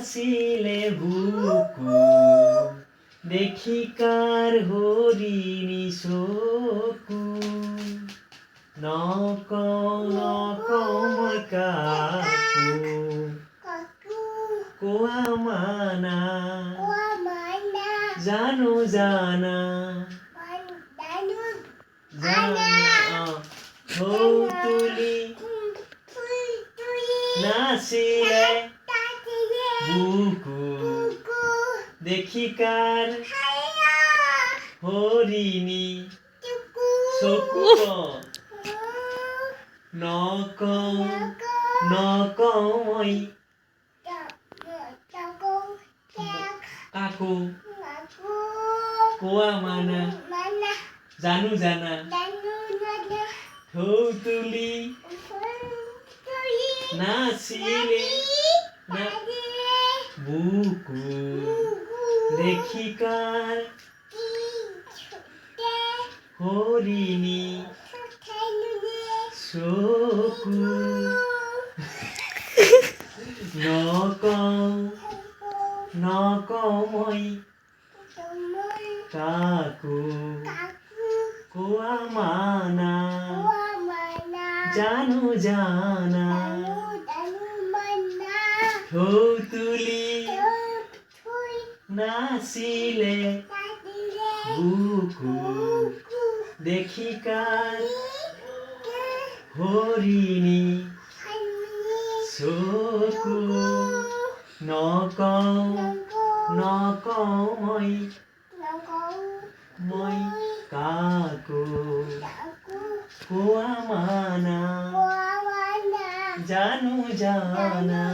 নাচিলে বুকু দেখি কার হরিণী চকু নকওঁ মই কাকো কোৱা মানা জানো জানা ঢৌ তুলি নাচিলে বুকু দেখি কাৰ হৰিণী চকু নকওঁ মই কাকো কোৱা মানা জানো জানা ঢৌ তুলি নাচিলে বুকু দেখি কাৰ হৰিণী চকু নকওঁ মই কাকো কোৱা মানা জানো জানা ঢৌ তুলি নাচিলে বুকু দেখি কাৰ হৰিণী চকু নকওঁ মই কাকো কোৱা মানা জানো জানা